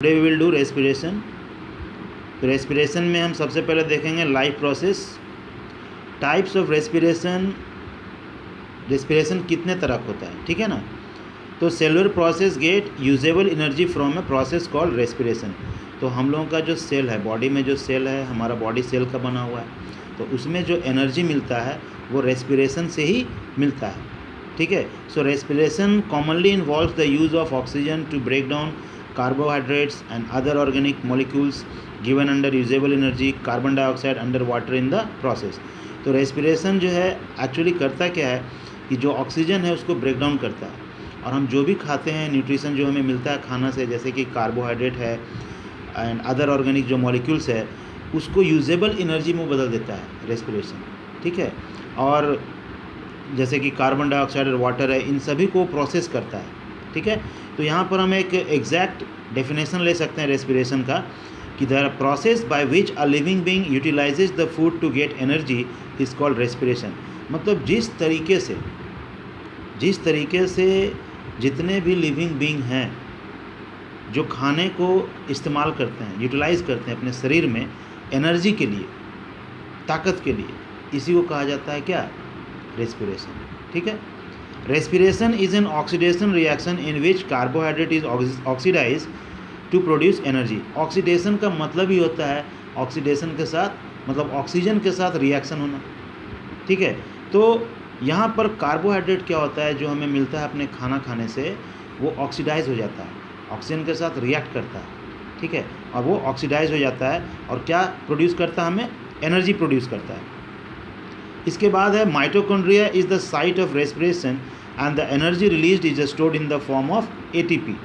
Today we will do respiration. तो respiration में हम सबसे पहले देखेंगे life process, types of respiration, respiration कितने तरह का होता है, ठीक है ना। तो cellular process get usable energy from a process called respiration. तो हम लोगों का जो सेल है, बॉडी में जो सेल है, हमारा बॉडी सेल का बना हुआ है, तो उसमें जो एनर्जी मिलता है वो रेस्पिरेशन से ही मिलता है, ठीक है। So respiration commonly involves the use of oxygen to break down carbohydrates and other organic molecules given under usable energy, carbon dioxide under water in the process। तो रेस्पिरेशन जो है एक्चुअली करता क्या है कि जो ऑक्सीजन है उसको ब्रेक डाउन करता है, और हम जो भी खाते हैं, न्यूट्रिशन जो हमें मिलता है खाना से, जैसे कि कार्बोहाइड्रेट है एंड अदर ऑर्गेनिक जो मॉलिक्यूल्स है, उसको यूजेबल एनर्जी में बदल देता है रेस्पिरेशन, ठीक है। और जैसे कि कार्बन डाइऑक्साइड और वाटर है, इन सभी को प्रोसेस करता है, ठीक है। तो यहाँ पर हम एक एग्जैक्ट डेफिनेशन ले सकते हैं रेस्पिरेशन का कि the process by which a living being utilises the food to get energy is called respiration. मतलब जिस तरीके से जितने भी लिविंग बीइंग हैं जो खाने को इस्तेमाल करते हैं, यूटिलाइज करते हैं अपने शरीर में एनर्जी के लिए, ताकत के लिए, इसी को कहा जाता है क्या, रेस्पिरेशन, ठीक है। Respiration is an oxidation reaction in which carbohydrate is oxidized to produce energy। Oxidation का मतलब ही होता है ऑक्सीडेशन के साथ, मतलब ऑक्सीजन के साथ रिएक्शन होना, ठीक है। तो यहाँ पर कार्बोहाइड्रेट क्या होता है जो हमें मिलता है अपने खाना खाने से, वो ऑक्सीडाइज हो जाता है, ऑक्सीजन के साथ रिएक्ट करता है, ठीक है, और वो ऑक्सीडाइज हो जाता है और क्या प्रोड्यूस करता है, हमें एनर्जी प्रोड्यूस करता है। इसके बाद है mitochondria is the site of respiration and the energy released is stored in the form of ATP.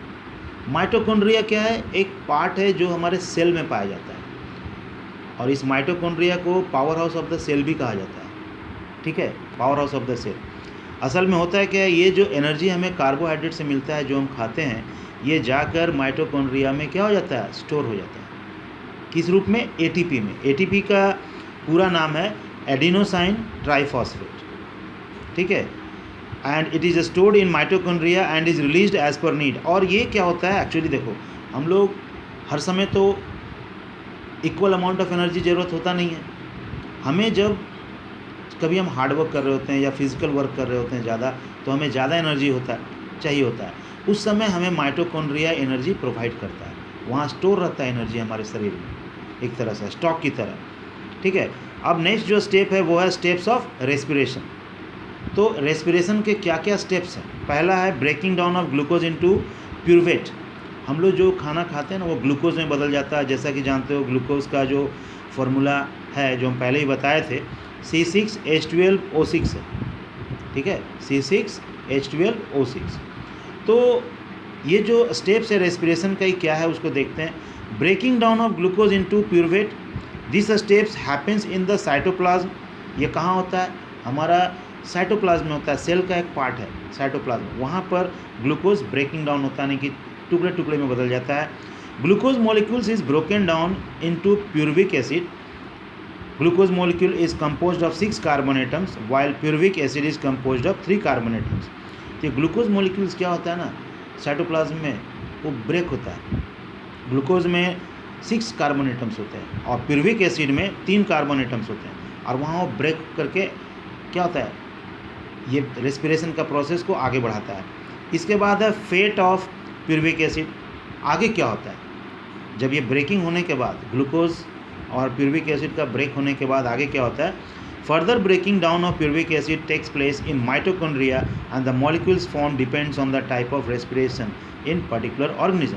Mitochondria क्या है, एक पार्ट है जो हमारे सेल में पाया जाता है, और इस माइटोकॉन्ड्रिया को powerhouse of the cell भी कहा जाता है, ठीक है, powerhouse of the cell. असल में होता है क्या, ये जो एनर्जी हमें कार्बोहाइड्रेट से मिलता है जो हम खाते हैं, ये जाकर माइटोकॉन्ड्रिया में क्या हो जाता है, स्टोर हो जाता है, किस रूप में, एटीपी में। एटीपी का पूरा नाम है एडिनोसाइन ट्राइफॉस्फेट, ठीक है, and it is stored in mitochondria and is released as per need. और ये क्या होता है एक्चुअली, देखो हम लोग हर समय तो इक्वल अमाउंट ऑफ एनर्जी ज़रूरत होता नहीं है हमें। जब कभी हम हार्ड वर्क कर रहे होते हैं या फिजिकल वर्क कर रहे होते हैं ज़्यादा, तो हमें ज़्यादा एनर्जी चाहिए होता है, उस समय हमें माइटोकॉन्ड्रिया एनर्जी प्रोवाइड करता है, वहाँ स्टोर रहता है एनर्जी हमारे शरीर में, एक तरह से स्टॉक की तरह, ठीक है। अब नेक्स्ट जो स्टेप है वो है स्टेप्स ऑफ रेस्पिरेशन। तो रेस्पिरेशन के क्या क्या स्टेप्स हैं। पहला है breaking down of glucose into pyruvate. हम लोग जो खाना खाते हैं ना वो ग्लूकोज में बदल जाता है, जैसा कि जानते हो ग्लूकोज का जो फॉर्मूला है जो हम पहले ही बताए थे, C6H12O6 है, ठीक है, C6H12O6। तो ये जो स्टेप्स है रेस्पिरेशन का ही क्या है उसको देखते हैं। Breaking down of glucose into pyruvate, this steps happens in the cytoplasm. ये कहाँ होता है, हमारा साइटोप्लाज्म में होता है, सेल का एक पार्ट है साइटोप्लाज्म, वहाँ पर ग्लूकोज ब्रेकिंग डाउन होता है, यानी कि टुकड़े टुकड़े में बदल जाता है। Glucose molecules is broken down into pyruvic acid. Glucose molecule is composed of 6 carbon atoms while pyruvic acid is composed of 3 carbon atoms. तो ग्लूकोज मॉलिक्यूल्स क्या होता है ना, साइटोप्लाज्म में वो ब्रेक होता है, ग्लूकोज में 6 कार्बन एटम्स होते हैं और प्यूरविक एसिड में 3 कार्बन एटम्स होते हैं, और वहाँ वो ब्रेक करके क्या होता है, ये रेस्पिरेशन का प्रोसेस को आगे बढ़ाता है। इसके बाद है फेट ऑफ प्यूरविक एसिड। आगे क्या होता है, जब ये ब्रेकिंग होने के बाद, ग्लूकोज और प्यूरविक एसिड का ब्रेक होने के बाद आगे क्या होता है, further breaking down of pyruvic acid takes place in mitochondria and the molecules form depends on the type of respiration in particular organism.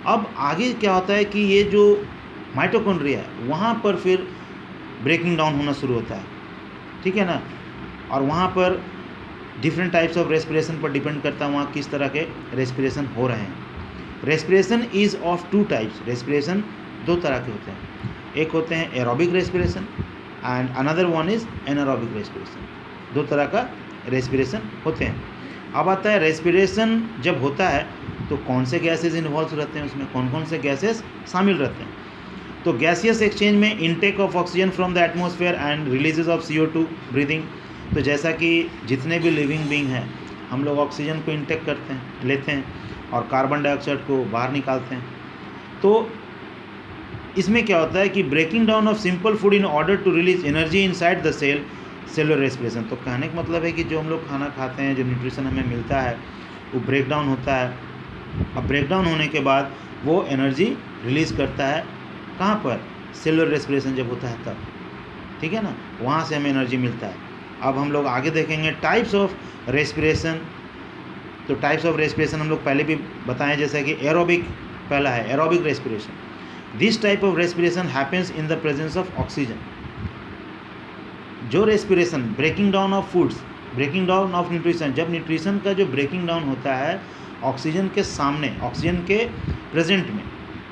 अब आगे क्या होता है कि ये जो माइटोकॉन्ड्रिया है वहाँ पर फिर ब्रेकिंग डाउन होना शुरू होता है, ठीक है ना, और वहाँ पर डिफरेंट टाइप्स ऑफ रेस्पिरेशन पर डिपेंड करता है वहाँ किस तरह के रेस्पिरेशन हो रहे हैं। Respiration is of 2 types. Respiration 2 तरह के होते हैं, एक होते हैं aerobic respiration and another one is anaerobic respiration. 2 तरह का रेस्पिरेशन होते हैं। अब आता है रेस्पिरेशन जब होता है तो कौन से गैसेज इन्वॉल्व रहते हैं, उसमें कौन कौन से गैसेज शामिल रहते हैं। तो गैसियस एक्सचेंज में intake of oxygen from the atmosphere and releases of CO2 breathing. तो जैसा कि जितने भी लिविंग बीइंग हैं हम लोग ऑक्सीजन को इनटेक करते हैं, लेते हैं, और कार्बन डाइऑक्साइड को बाहर निकालते हैं। तो इसमें क्या होता है कि breaking down of simple food in order to release energy inside the cellular respiration. तो कहने का मतलब है कि जो हम लोग खाना खाते हैं, जो न्यूट्रिशन हमें मिलता है, वो ब्रेक डाउन होता है। अब ब्रेक डाउन होने के बाद वो एनर्जी रिलीज़ करता है कहाँ पर? सेलुलर रेस्पिरेशन जब होता है तब, ठीक है ना, वहाँ से हमें एनर्जी मिलता है। अब हम लोग आगे देखेंगे टाइप्स ऑफ रेस्पिरेशन। तो टाइप्स ऑफ रेस्पिरेशन हम लोग पहले भी बताएं, जैसा कि एरोबिक पहला है, aerobic respiration. This type of respiration happens in the presence of oxygen. जो respiration, breaking down of foods, breaking down of nutrition, जब न्यूट्रिशन का जो ब्रेकिंग डाउन होता है ऑक्सीजन के सामने, ऑक्सीजन के प्रेजेंट में,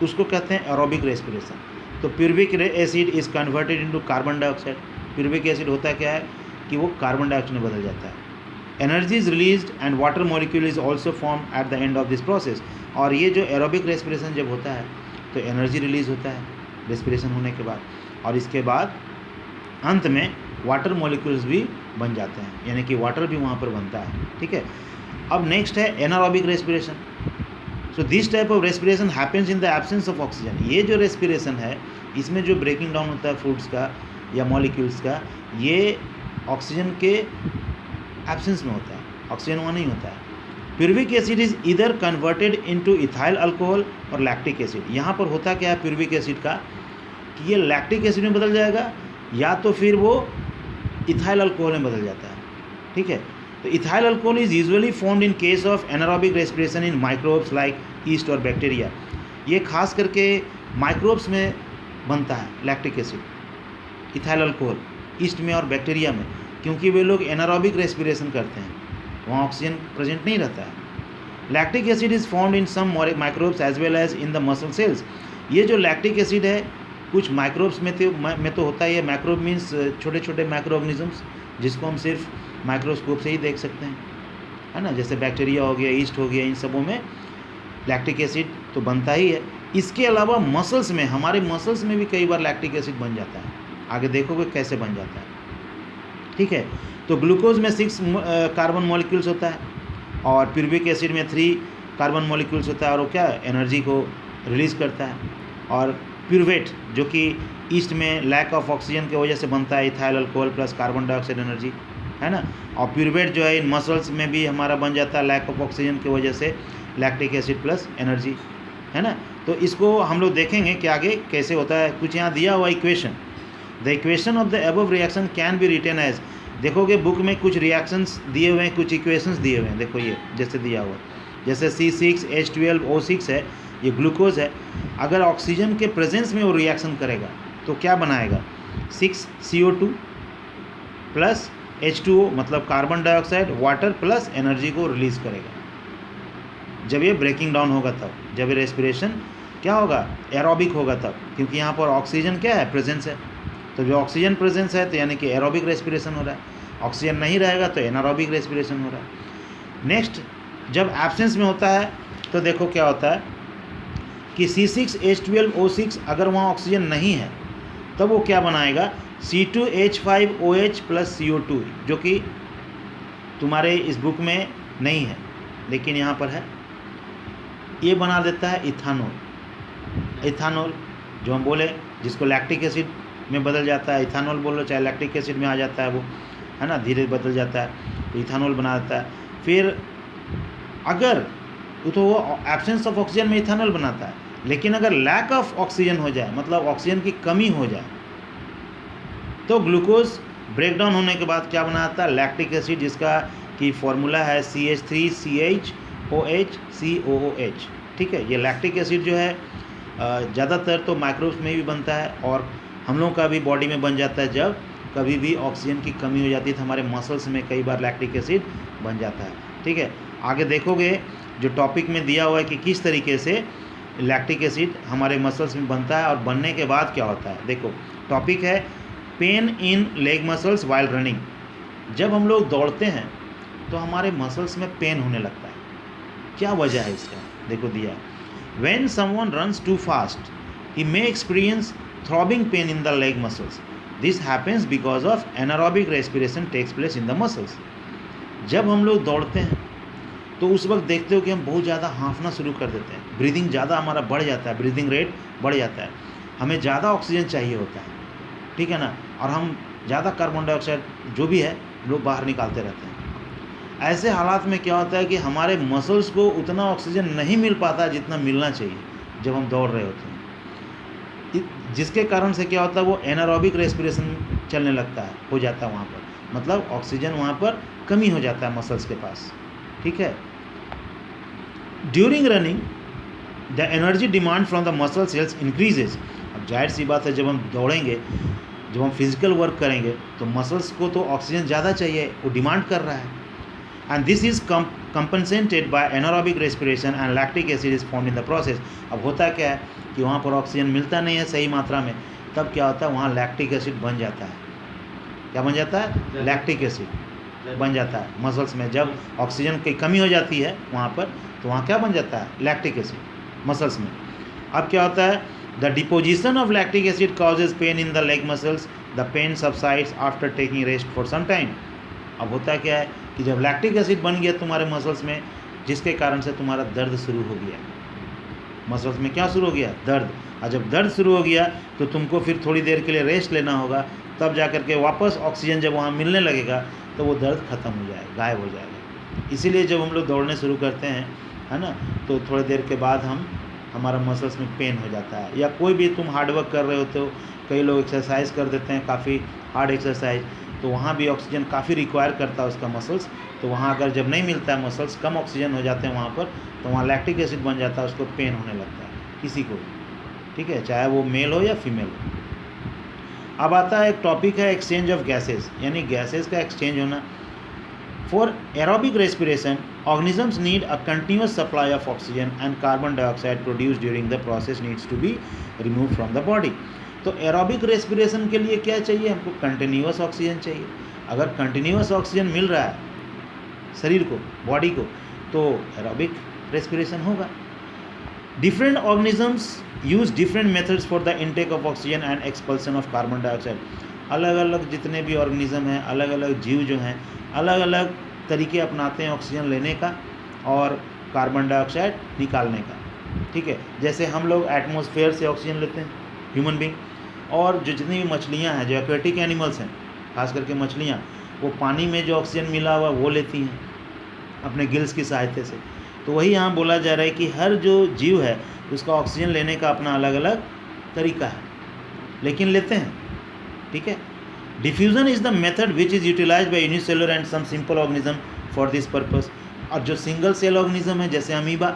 उसको कहते हैं एरोबिक रेस्पिरेशन। तो pyruvic acid is converted into carbon dioxide. Pyruvic acid होता क्या है कि वो कार्बन डाइऑक्साइड में बदल जाता है। Energy is released and water molecule is also form eight the end of this process. और ये जो एरोबिक रेस्पिरेशन जब होता है तो एनर्जी रिलीज होता है रेस्पिरेशन होने के बाद, और इसके बाद अंत में वाटर मॉलिक्यूल्स भी बन जाते हैं, यानी कि वाटर भी वहाँ पर बनता है, ठीक है। अब नेक्स्ट है anaerobic respiration. So this type of respiration happens in the absence of oxygen. ये जो रेस्पिरेशन है, इसमें जो ब्रेकिंग डाउन होता है फूड्स का या मॉलिक्यूल्स का, ये ऑक्सीजन के एब्सेंस में होता है, ऑक्सीजन वहाँ नहीं होता है। प्यूरबिक एसिड इज इधर कन्वर्टेड इनटू इथाइल अल्कोहल और लैक्टिक एसिड। यहाँ पर होता क्या है प्यूरबिक एसिड का कि ये लैक्टिक एसिड में बदल जाएगा या तो फिर वो इथाइल अल्कोहल में बदल जाता है, ठीक है। तो ethyl alcohol is usually found in case of anaerobic respiration in microbes like east और बैक्टीरिया। ये खास करके माइक्रोब्स में बनता है lactic acid, ethyl alcohol, east में और बैक्टीरिया में, क्योंकि वे लोग एनारोबिक रेस्पिरेशन करते हैं, वहाँ ऑक्सीजन प्रेजेंट नहीं रहता है। Lactic acid is found in some microbes as well as in the muscle cells. ये जो लैक्टिक एसिड है कुछ माइक्रोब्स में तो होता है। ये माइक्रोब मीन्स छोटे छोटे माइक्रो ऑर्गेनिजम्स, जिसको हम सिर्फ माइक्रोस्कोप से ही देख सकते हैं, है ना, जैसे बैक्टीरिया हो गया, ईस्ट हो गया, इन सबों में लैक्टिक एसिड तो बनता ही है। इसके अलावा मसल्स में, हमारे मसल्स में भी कई बार लैक्टिक एसिड बन जाता है, आगे देखोगे कैसे बन जाता है, ठीक है। तो ग्लूकोज में 6 कार्बन मॉलिक्यूल्स होता है और प्यूरबिक एसिड में 3 कार्बन मॉलिक्यूल्स होता है, और वो क्या एनर्जी को रिलीज़ करता है। और प्यूरवेट जो कि ईस्ट में लैक ऑफ ऑक्सीजन की वजह से बनता है, ethyl alcohol plus carbon dioxide energy, है ना। और प्यूरवेट जो है इन मसल्स में भी हमारा बन जाता है लैक ऑफ ऑक्सीजन की वजह से लैक्टिक एसिड प्लस एनर्जी, है ना। तो इसको हम लोग देखेंगे कि आगे कैसे होता है। कुछ यहाँ दिया हुआ equation, the equation of the above reaction can be written as, देखोगे बुक में कुछ रिएक्शंस दिए हुए हैं, कुछ इक्वेशंस दिए हुए हैं, देखो ये जैसे दिया हुआ है, जैसे C6H12O6 है, ये ग्लूकोज है। अगर ऑक्सीजन के प्रेजेंस में वो रिएक्शन करेगा तो क्या बनाएगा, 6CO2 प्लस H2O, मतलब carbon dioxide, water plus energy को रिलीज़ करेगा। जब ये ब्रेकिंग डाउन होगा तब, जब ये रेस्पिरेशन क्या होगा, एरोबिक होगा तब, क्योंकि यहाँ पर ऑक्सीजन क्या है, प्रेजेंस है। तो जो ऑक्सीजन प्रेजेंस है तो यानी कि एरोबिक रेस्पिरेशन हो रहा है, ऑक्सीजन नहीं रहेगा तो एनारोबिक रेस्पिरेशन हो रहा है। नेक्स्ट, जब एब्सेंस में होता है तो देखो क्या होता है कि C6H12O6, अगर वहाँ ऑक्सीजन नहीं है तब वो क्या बनाएगा, C2H5OH प्लस CO2, जो कि तुम्हारे इस बुक में नहीं है लेकिन यहाँ पर है। ये बना देता है इथानॉल। इथानॉल जो हम बोले, जिसको लैक्टिक एसिड में बदल जाता है, इथानॉल बोलो, चाहे लैक्टिक एसिड में आ जाता है वो, है ना, धीरे बदल जाता है, तो इथानॉल बना देता है। फिर अगर तो वो एब्सेंस ऑफ ऑक्सीजन में इथानॉल बनाता है, लेकिन अगर लैक ऑफ ऑक्सीजन हो जाए, मतलब ऑक्सीजन की कमी हो जाए, तो ग्लूकोज ब्रेकडाउन होने के बाद क्या बनाता है, लैक्टिक एसिड, जिसका की फॉर्मूला है CH3CHOHCOOH, ठीक है। ये लैक्टिक एसिड जो है ज़्यादातर तो माइक्रोब्स में भी बनता है और हम लोगों का भी बॉडी में बन जाता है। जब कभी भी ऑक्सीजन की कमी हो जाती है तो हमारे मसल्स में कई बार लैक्टिक एसिड बन जाता है, ठीक है। आगे देखोगे जो टॉपिक में दिया हुआ है कि किस तरीके से लैक्टिक एसिड हमारे मसल्स में बनता है और बनने के बाद क्या होता है। देखो टॉपिक है pain in leg muscles while running. जब हम लोग दौड़ते हैं तो हमारे मसल्स में पेन होने लगता है, क्या वजह है इसका, देखो दिया है। When someone runs too fast he may experience throbbing pain in the leg muscles. This happens because of anaerobic respiration takes place in the muscles. जब हम लोग दौड़ते हैं तो उस वक्त देखते हो कि हम बहुत ज़्यादा हाँफना शुरू कर देते हैं, ब्रीदिंग ज़्यादा हमारा बढ़ जाता है, ब्रीदिंग रेट बढ़ जाता है, हमें ज़्यादा ऑक्सीजन चाहिए होता है, ठीक है ना, और हम ज़्यादा कार्बन डाइऑक्साइड जो भी है लोग बाहर निकालते रहते हैं। ऐसे हालात में क्या होता है कि हमारे मसल्स को उतना ऑक्सीजन नहीं मिल पाता जितना मिलना चाहिए जब हम दौड़ रहे होते हैं, जिसके कारण से क्या होता है वो एनारोबिक रेस्पिरेशन चलने लगता है, हो जाता है वहाँ पर, मतलब ऑक्सीजन वहाँ पर कमी हो जाता है मसल्स के पास, ठीक है। During running the energy demand from the muscle sales increases. अब जाहिर सी बात है, जब हम दौड़ेंगे, जब हम फिजिकल वर्क करेंगे तो मसल्स को तो ऑक्सीजन ज़्यादा चाहिए, वो डिमांड कर रहा है, and this is compensated by anaerobic respiration and lactic acid is formed in the process। अब होता क्या है कि वहाँ पर ऑक्सीजन मिलता नहीं है सही मात्रा में, तब क्या होता है वहाँ लैक्टिक एसिड बन जाता है। क्या बन जाता है? लैक्टिक एसिड बन जाता है मसल्स में। जब ऑक्सीजन की कमी हो जाती है वहाँ पर, तो वहाँ क्या बन जाता है? लैक्टिक एसिड मसल्स में। अब क्या होता है? The deposition of lactic acid causes pain in the leg muscles, the pain subsides after taking rest for some time. अब होता क्या है कि जब लैक्टिक एसिड बन गया तुम्हारे मसल्स में, जिसके कारण से तुम्हारा दर्द शुरू हो गया, मसल्स में क्या शुरू हो गया? दर्द। और जब दर्द शुरू हो गया तो तुमको फिर थोड़ी देर के लिए रेस्ट लेना होगा, तब जा कर के वापस ऑक्सीजन जब वहाँ मिलने लगेगा तो वो दर्द ख़त्म हो जाएगा, गायब हो जाएगा। इसीलिए जब हम लोग दौड़ने शुरू करते हैं, है ना, तो थोड़ी देर के बाद हमारा मसल्स में पेन हो जाता है। या कोई भी तुम हार्ड वर्क कर रहे होते हो, कई लोग एक्सरसाइज कर देते हैं, काफ़ी हार्ड एक्सरसाइज, तो वहाँ भी ऑक्सीजन काफ़ी रिक्वायर करता है उसका मसल्स। तो वहाँ अगर जब नहीं मिलता है, मसल्स कम ऑक्सीजन हो जाते हैं वहाँ पर, तो वहाँ लैक्टिक एसिड बन जाता है, उसको पेन होने लगता है किसी को भी, ठीक है, चाहे वो मेल हो या फीमेल हो। अब आता है एक टॉपिक है एक्सचेंज ऑफ गैसेज, यानी गैसेज का एक्सचेंज होना। For aerobic respiration organisms need a continuous supply of oxygen and carbon dioxide produce during the process needs to be remove from the body. तो एरोबिक रेस्पिरेशन के लिए क्या चाहिए? हमको continuous oxygen चाहिए। अगर कंटिन्यूअस ऑक्सीजन मिल रहा है शरीर को, बॉडी को, तो एरोबिक रेस्पिरेशन होगा। Different organisms use different methods for the intake of oxygen and expulsion of carbon dioxide. अलग अलग जितने भी ऑर्गेनिज्म हैं, अलग अलग जीव जो हैं, अलग अलग तरीके अपनाते हैं ऑक्सीजन लेने का और कार्बन डाइऑक्साइड निकालने का, ठीक है। जैसे हम लोग एटमॉस्फेयर से ऑक्सीजन लेते हैं, ह्यूमन बींग, और जो जितनी भी मछलियाँ हैं, जो एक्वेटिक एनिमल्स हैं, खास करके मछलियाँ, वो पानी में जो ऑक्सीजन मिला हुआ वो लेती हैं अपने गिल्स की सहायता से। तो वही यहाँ बोला जा रहा है कि हर जो जीव है उसका ऑक्सीजन लेने का अपना अलग अलग तरीका है, लेकिन लेते हैं, ठीक है। Diffusion is the method which is utilise by unicellular and some simple organism for this purpose. और जो सिंगल सेल ऑर्गेनिज्म है जैसे अमीबा,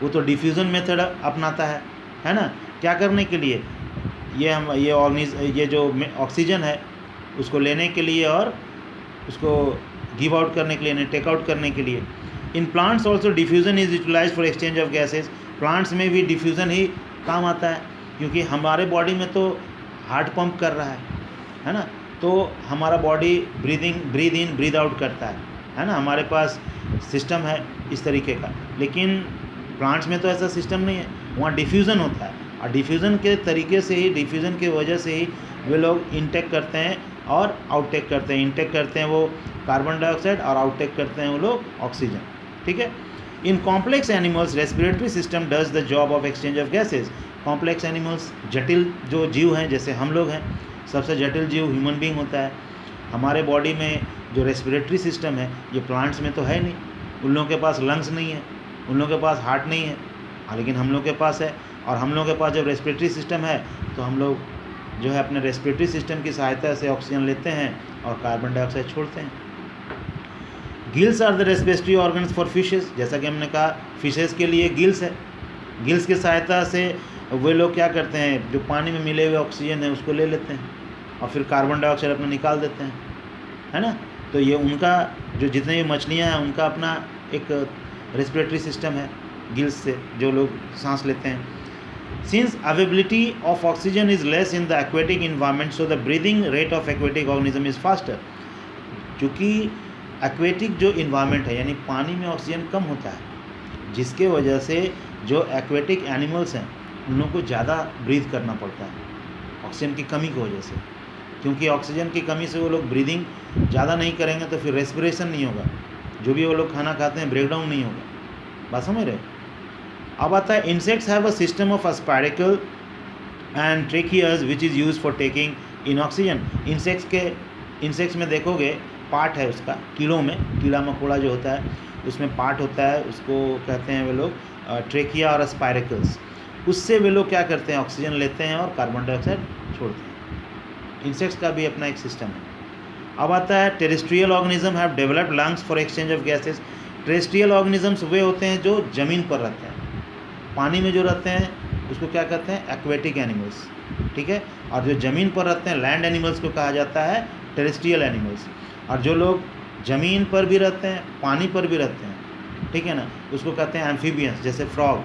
वो तो डिफ्यूज़न मेथड अपनाता है ना, क्या करने के लिए? ये जो ऑक्सीजन है उसको लेने के लिए और उसको गिव आउट करने के लिए, यानी टेक आउट करने के लिए। In plants also diffusion is utilise for exchange of gases. Plants में भी डिफ्यूज़न ही काम आता है, क्योंकि हमारे बॉडी में तो हार्ट पंप कर रहा है ना, तो हमारा body breathe in breathe out करता है ना, हमारे पास सिस्टम है इस तरीके का। लेकिन प्लांट्स में तो ऐसा सिस्टम नहीं है, वहाँ डिफ्यूज़न होता है, और डिफ्यूज़न के तरीके से ही, डिफ्यूज़न की वजह से ही वे लोग इनटेक करते हैं और आउटटेक करते हैं। इनटेक करते हैं वो कार्बन डाइऑक्साइड और आउटटेक करते हैं वो लोग ऑक्सीजन, ठीक है। In complex animals respiratory system does the job of exchange of gases. Complex animals, जटिल जो जीव हैं, जैसे हम लोग हैं, सबसे जटिल जीव ह्यूमन बींग होता है। हमारे बॉडी में जो रेस्पिरेटरी सिस्टम है ये प्लांट्स में तो है नहीं, उन लोगों के पास लंग्स नहीं है, उन लोगों के पास हार्ट नहीं है, लेकिन हम लोग के पास है। और हम लोग के पास जब रेस्पिरेटरी सिस्टम है तो हम लोग जो है अपने रेस्पिरेटरी सिस्टम की सहायता से ऑक्सीजन लेते हैं और कार्बन डाइऑक्साइड छोड़ते हैं। Gills are the respiratory organs for fishes. जैसा कि हमने कहा, फिशेस के लिए गिल्स है, गिल्स की सहायता से वे लोग क्या करते हैं, जो पानी में मिले हुए ऑक्सीजन है उसको ले लेते हैं और फिर कार्बन डाइऑक्साइड अपना निकाल देते हैं, है ना। तो ये उनका जो जितने भी मछलियाँ हैं उनका अपना एक रेस्पिरेटरी सिस्टम है, गिल्स से जो लोग सांस लेते हैं। Since availability of oxygen is less in the aquatic environment, so the breathing rate of aquatic organism is faster. क्योंकि एक्वेटिक जो इन्वायरमेंट है, यानी पानी में ऑक्सीजन कम होता है, जिसके वजह से जो एक्वेटिक एनिमल्स हैं उन लोगों को ज़्यादा ब्रीथ करना पड़ता है ऑक्सीजन की कमी की वजह से। क्योंकि ऑक्सीजन की कमी से वो लोग ब्रीदिंग ज़्यादा नहीं करेंगे तो फिर रेस्पिरेशन नहीं होगा, जो भी वो लोग खाना खाते हैं ब्रेकडाउन नहीं होगा। बात समझ रहे हो? अब आता है insects have a system of spiracle and tracheae which is use for taking in oxygen. Insects में देखोगे पार्ट है उसका, कीड़ों में, कीड़ा मकोड़ा जो होता है उसमें पार्ट होता है, उसको कहते हैं वे लोग ट्रेकिया और स्पाइरिकल्स। उससे वे लोग क्या करते हैं, ऑक्सीजन लेते हैं और कार्बन डाइऑक्साइड छोड़ते हैं। इंसेक्ट्स का भी अपना एक सिस्टम है। अब आता है terrestrial organism have developed lungs for exchange of gases. Terrestrial organisms वे होते हैं जो ज़मीन पर रहते हैं, पानी में जो रहते हैं उसको क्या कहते हैं, एक्वेटिक एनिमल्स, ठीक है। और जो ज़मीन पर रहते हैं लैंड एनिमल्स को कहा जाता है टेरेस्ट्रियल एनिमल्स। और जो लोग ज़मीन पर भी रहते हैं पानी पर भी रहते हैं, ठीक है ना, उसको कहते हैं एम्फीबियंस, जैसे फ्रॉग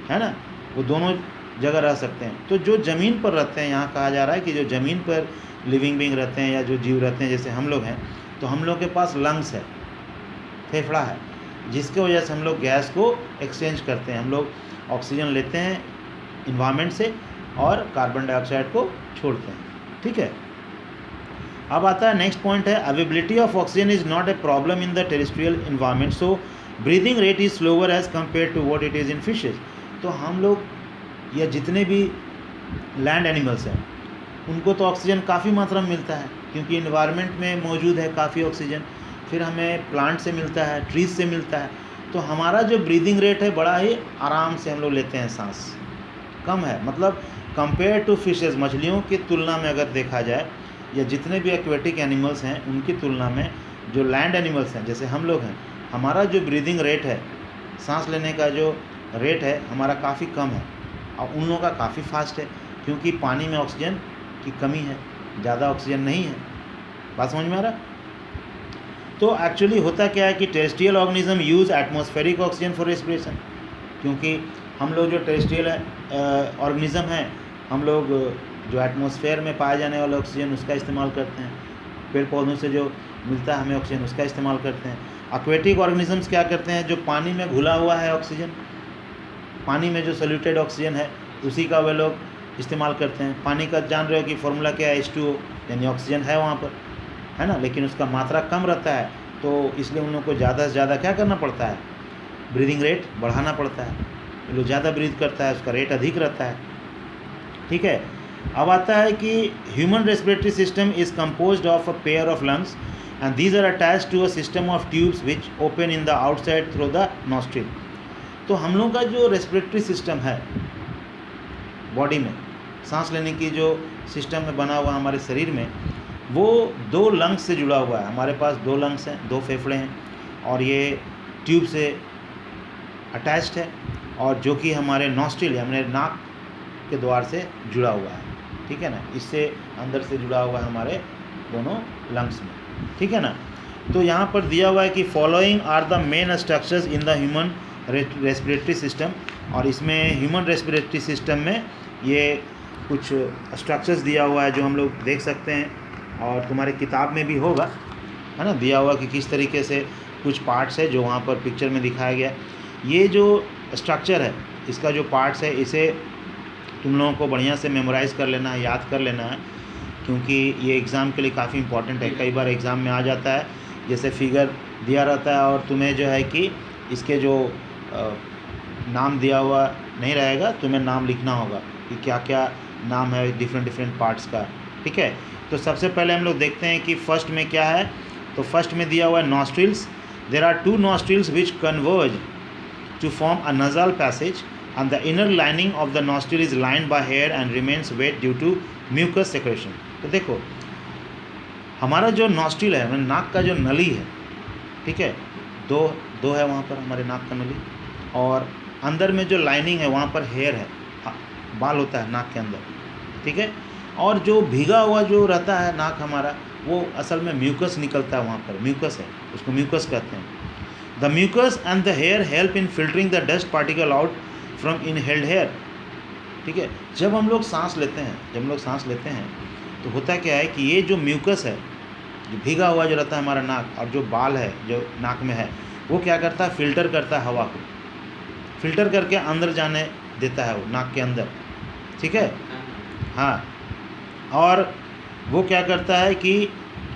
है ना, वो दोनों जगह रह सकते हैं। तो जो ज़मीन पर रहते हैं, यहाँ कहा जा रहा है कि जो ज़मीन पर लिविंग बीइंग रहते हैं या जो जीव रहते हैं, जैसे हम लोग हैं, तो हम लोग के पास लंग्स है, फेफड़ा है, जिसके वजह से हम लोग गैस को एक्सचेंज करते हैं। हम लोग ऑक्सीजन लेते हैं इन्वायरमेंट से और कार्बन डाइऑक्साइड को छोड़ते हैं, ठीक है। अब आता है नेक्स्ट पॉइंट है, availability of oxygen is not a problem in the terrestrial environment, so breathing rate is slower as compare to what it is in fishes. तो हम लोग या जितने भी लैंड एनिमल्स हैं उनको तो ऑक्सीजन काफ़ी मात्रा में मिलता है, क्योंकि इन्वायरमेंट में मौजूद है काफ़ी ऑक्सीजन, फिर हमें प्लांट से मिलता है, ट्रीज से मिलता है। तो हमारा जो ब्रीदिंग रेट है बड़ा ही आराम से हम लोग लेते हैं, सांस कम है, मतलब कंपेयर टू फिशेज़, मछलियों की तुलना में अगर देखा जाए, या जितने भी एक्वेटिक एनिमल्स हैं उनकी तुलना में जो लैंड एनिमल्स हैं जैसे हम लोग हैं, हमारा जो ब्रीदिंग रेट है, सांस लेने का जो रेट है हमारा काफ़ी कम है, और उन लोगों का काफ़ी फास्ट है, क्योंकि पानी में ऑक्सीजन की कमी है, ज़्यादा ऑक्सीजन नहीं है। बात समझ में आ रहा? तो एक्चुअली होता क्या है कि terrestrial organism use atmospheric oxygen for respiration, क्योंकि हम लोग जो टेरेस्ट्रियल ऑर्गेनिज्म हैं, हम लोग जो एटमॉस्फेयर में पाए जाने वाले ऑक्सीजन उसका इस्तेमाल करते हैं, पेड़ पौधों से जो मिलता है हमें ऑक्सीजन उसका इस्तेमाल करते हैं। एक्वेटिक ऑर्गेनिजम्स क्या करते हैं, जो पानी में घुला हुआ है ऑक्सीजन, पानी में जो सॉल्यूटेड ऑक्सीजन है उसी का वे लोग इस्तेमाल करते हैं। पानी का जान रहे हो कि फॉर्मूला क्या है, H2O, यानी ऑक्सीजन है वहाँ पर, है ना, लेकिन उसका मात्रा कम रहता है, तो इसलिए उन लोगों को ज़्यादा से ज़्यादा क्या करना पड़ता है, ब्रीदिंग रेट बढ़ाना पड़ता है। जो ज़्यादा ब्रीथ करता है उसका रेट अधिक रहता है, ठीक है। अब आता है कि human respiratory system is composed of a pair of lungs and these are attached to a system of tubes which open in the outside through the nostril. तो हम लोग का जो रेस्पिरेटरी सिस्टम है बॉडी में, सांस लेने की जो सिस्टम में बना हुआ हमारे शरीर में, वो 2 लंग्स से जुड़ा हुआ है। हमारे पास 2 लंग्स हैं, 2 फेफड़े हैं, और ये ट्यूब से अटैच्ड है, और जो कि हमारे नॉस्ट्रिल या हमारे नाक के द्वार से जुड़ा हुआ है, ठीक है ना, इससे अंदर से जुड़ा हुआ है हमारे दोनों लंग्स में, ठीक है ना। तो यहाँ पर दिया हुआ है कि following are the main structures in the human respiratory system, और इसमें ह्यूमन रेस्पिरेटरी सिस्टम में ये कुछ स्ट्रक्चर्स दिया हुआ है जो हम लोग देख सकते हैं, और तुम्हारे किताब में भी होगा, है ना, दिया हुआ कि किस तरीके से कुछ पार्ट्स है जो वहाँ पर पिक्चर में दिखाया गया। ये जो स्ट्रक्चर है, इसका जो पार्ट्स है, इसे तुम लोगों को बढ़िया से मेमोराइज़ कर लेना है, याद कर लेना है, क्योंकि ये एग्ज़ाम के लिए काफ़ी इंपॉर्टेंट है। कई बार एग्ज़ाम में आ जाता है, जैसे फिगर दिया रहता है और तुम्हें जो है कि इसके जो नाम दिया हुआ नहीं रहेगा, तुम्हें नाम लिखना होगा कि क्या क्या नाम है डिफरेंट पार्ट्स का, ठीक है। तो सबसे पहले हम लोग देखते हैं कि फर्स्ट में क्या है। तो फर्स्ट में दिया हुआ है nostrils. There are 2 nostrils which converge to form a nasal passage and the inner lining of the nostril is lined by hair and remains wet due to mucus secretion। तो देखो हमारा जो नॉस्ट्रिल है, नाक का जो नली है, ठीक है, दो है वहाँ पर हमारे नाक का नली, और अंदर में जो लाइनिंग है वहाँ पर हेयर है, बाल होता है नाक के अंदर, ठीक है। और जो भीगा हुआ जो रहता है नाक हमारा, वो असल में म्यूकस निकलता है, वहाँ पर म्यूकस है, उसको म्यूकस कहते हैं। The mucus and the hair help in filtering the dust particle out from inhaled hair, ठीक है। जब हम लोग सांस लेते हैं तो होता क्या है कि ये जो म्यूकस है, जो भीगा हुआ जो रहता है हमारा नाक, और जो बाल है जो नाक में है, वो क्या करता है, फिल्टर करता है, हवा को फिल्टर करके अंदर जाने देता है वो नाक के अंदर, ठीक है, हाँ। और वो क्या करता है कि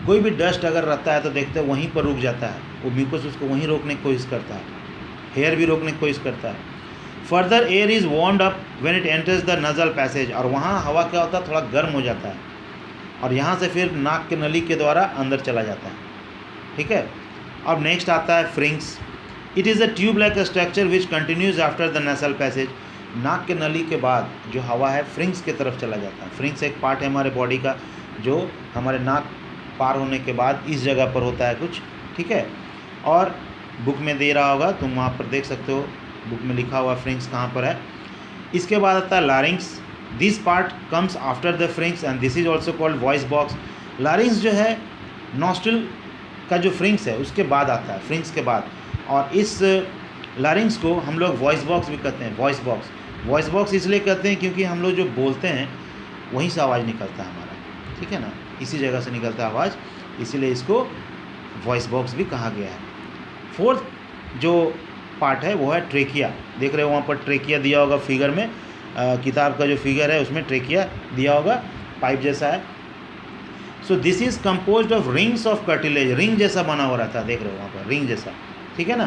कोई भी डस्ट अगर रहता है तो देखते हैं वहीं पर रुक जाता है, वो म्यूकस उसको वहीं रोकने की कोशिश करता है, हेयर भी रोकने की कोशिश करता है। Further air is warmed up when it enters the नज़ल passage, और वहाँ हवा क्या होता है, थोड़ा गर्म हो जाता है और यहाँ से फिर नाक के नली के द्वारा अंदर चला जाता है। ठीक है। अब नेक्स्ट आता है pharynx. It is a tube like structure which continues after the nasal passage. नाक के नली के बाद जो हवा है फ्रिंक्स की तरफ चला जाता है। फ्रिंक्स एक पार्ट है हमारे बॉडी का जो हमारे नाक पार होने के बाद इस जगह पर होता है कुछ। ठीक है। और बुक में दे रहा होगा, तुम वहाँ पर देख सकते हो, बुक में लिखा हुआ फ्रिंक्स कहाँ पर है। इसके बाद आता है larynx. This part comes after the pharynx and this is also called voice box. Larynx जो है नॉस्ट्रिल का जो फ्रिंक्स है उसके बाद आता है, फ्रिंक्स के बाद। और इस लारिंक्स को हम लोग वॉइस बॉक्स भी कहते हैं। वॉइस बॉक्स, वॉइस बॉक्स इसलिए कहते हैं क्योंकि हम लोग जो बोलते हैं वहीं से आवाज़ निकलता है हमारा। ठीक है ना, इसी जगह से निकलता है आवाज़, इसीलिए इसको वॉइस बॉक्स भी कहा गया है। फोर्थ जो पार्ट है वो है ट्रेकिया। देख रहे हो वहाँ पर ट्रेकिया दिया होगा फिगर में, किताब का जो फिगर है उसमें ट्रेकिया दिया होगा, पाइप जैसा है। So this is composed of rings of cartilage. Ring जैसा बना हो रहा था, देख रहे हो वहाँ पर रिंग जैसा। ठीक है ना।